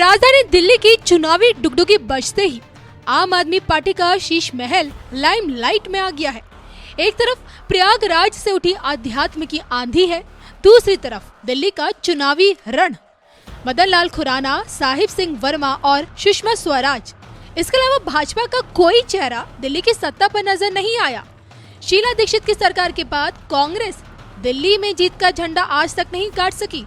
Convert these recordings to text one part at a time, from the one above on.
राजधानी दिल्ली की चुनावी डुगडुगी बजते ही आम आदमी पार्टी का शीश महल लाइमलाइट में आ गया है। एक तरफ प्रयागराज से उठी आध्यात्म की आंधी है, दूसरी तरफ दिल्ली का चुनावी रण। मदन लाल खुराना, साहिब सिंह वर्मा और सुषमा स्वराज, इसके अलावा भाजपा का कोई चेहरा दिल्ली की सत्ता पर नजर नहीं आया। शीला दीक्षित की सरकार के बाद कांग्रेस दिल्ली में जीत का झंडा आज तक नहीं गाड़ सकी।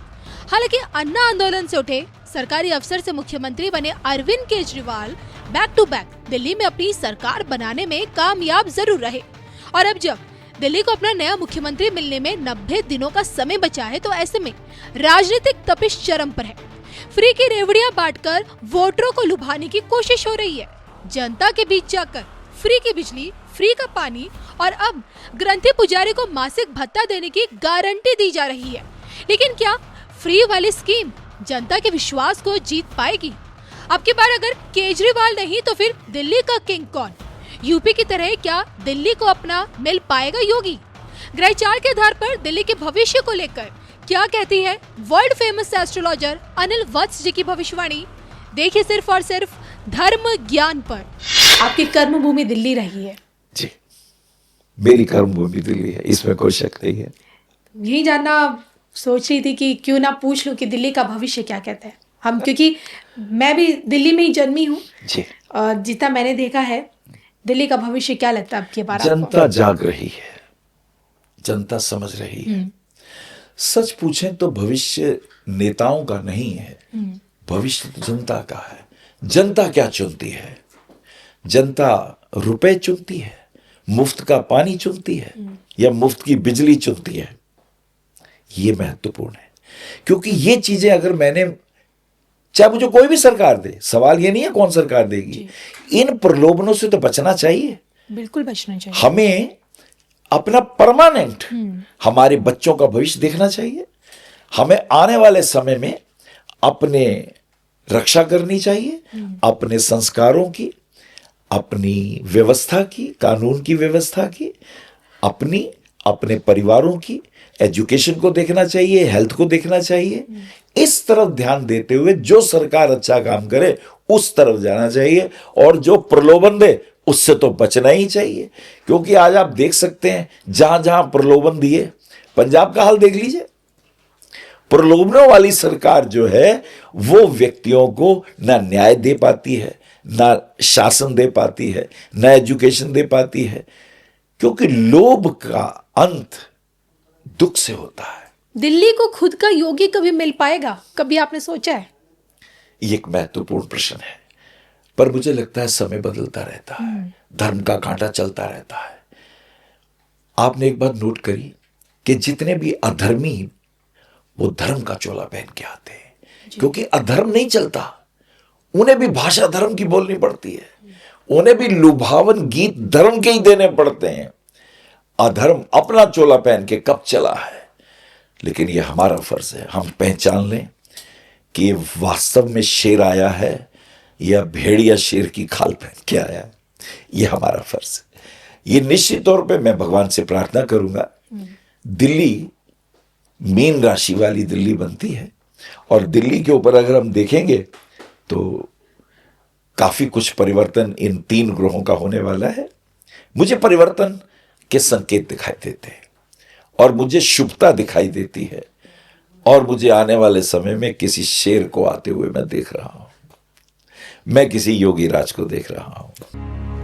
हालांकि अन्ना आंदोलन से उठे सरकारी अफसर से मुख्यमंत्री बने Arvind Kejriwal back to back Delhi में अपनी सरकार बनाने में कामयाब जरूर रहे। और अब जब दिल्ली को अपना नया मुख्यमंत्री मिलने में 90 दिनों का समय बचा है, तो ऐसे में राजनीतिक तपिश चरम पर है। फ्री की रेवड़ियां बांटकर वोटरों को लुभाने की कोशिश हो रही है। जनता के बीच जाकर फ्री की बिजली, फ्री का पानी और अब ग्रंथी पुजारी को मासिक भत्ता देने की गारंटी दी जा रही है। लेकिन क्या फ्री वाली स्कीम जनता के विश्वास को जीत पाएगी? अब की बार अगर केजरीवाल नहीं तो फिर दिल्ली का किंग कौन? यूपी की तरह क्या दिल्ली को अपना मिल पाएगा योगी? ग्रहचार के आधार पर दिल्ली के भविष्य को लेकर क्या कहती है वर्ल्ड फेमस एस्ट्रोलॉजर अनिल वत्स जी की भविष्यवाणी? देखिए सिर्फ और सिर्फ धर्म ज्ञान पर। आपकी कर्म भूमि दिल्ली रही है जी, मेरी कर्म भूमि दिल्ली है, इसमें कोई शक नहीं है। यही जानना सोच रही थी कि क्यों ना पूछ लूं कि दिल्ली का भविष्य क्या कहता है हम, क्योंकि मैं भी दिल्ली में ही जन्मी हूँ और जितना मैंने देखा है दिल्ली का भविष्य क्या लगता है आपके बारे में? जनता जाग रही है, जनता समझ रही है। सच पूछें तो भविष्य नेताओं का नहीं है, भविष्य तो जनता का है। जनता क्या चुनती है? जनता रुपए चुनती है, मुफ्त का पानी चुनती है या मुफ्त की बिजली चुनती है? ये महत्वपूर्ण है, क्योंकि ये चीजें अगर मैंने, चाहे मुझे कोई भी सरकार दे, सवाल ये नहीं है कौन सरकार देगी, इन प्रलोभनों से तो बचना चाहिए। बिल्कुल बचना चाहिए। हमें अपना परमानेंट हमारे बच्चों का भविष्य देखना चाहिए। हमें आने वाले समय में अपने रक्षा करनी चाहिए, अपने संस्कारों की, अपनी व्यवस्था की, कानून की व्यवस्था की, अपने परिवारों की, एजुकेशन को देखना चाहिए, हेल्थ को देखना चाहिए। इस तरफ ध्यान देते हुए जो सरकार अच्छा काम करे उस तरफ जाना चाहिए, और जो प्रलोभन दे उससे तो बचना ही चाहिए। क्योंकि आज आप देख सकते हैं जहां जहां प्रलोभन दिए, पंजाब का हाल देख लीजिए। प्रलोभनों वाली सरकार जो है वो व्यक्तियों को ना न्याय दे पाती है, ना शासन दे पाती है, ना एजुकेशन दे पाती है, क्योंकि लोभ का अंत दुख से होता है। दिल्ली को खुद का योगी कभी मिल पाएगा? कभी आपने सोचा है? ये एक महत्वपूर्ण प्रश्न है, पर मुझे लगता है समय बदलता रहता है, धर्म का कांटा चलता रहता है। आपने एक बात नोट करी कि जितने भी अधर्मी वो धर्म का चोला पहन के आते हैं, क्योंकि अधर्म नहीं चलता, उन्हें भी भाषा धर्म की बोलनी पड़ती है, उन्हें भी लुभावन गीत धर्म के ही देने पड़ते हैं। अधर्म अपना चोला पहन के कब चला है, लेकिन यह हमारा फर्ज है हम पहचान लें कि वास्तव में शेर आया है या भेड़िया शेर की खाल पहन के आया है। यह हमारा फर्ज है। ये निश्चित तौर पे मैं भगवान से प्रार्थना करूंगा दिल्ली मीन राशि वाली दिल्ली बनती है, और दिल्ली के ऊपर अगर हम देखेंगे तो काफी कुछ परिवर्तन इन 3 ग्रहों का होने वाला है। मुझे परिवर्तन के संकेत दिखाई देते हैं और मुझे शुभता दिखाई देती है, और मुझे आने वाले समय में किसी शेर को आते हुए मैं देख रहा हूं, मैं किसी योगी राज को देख रहा हूं।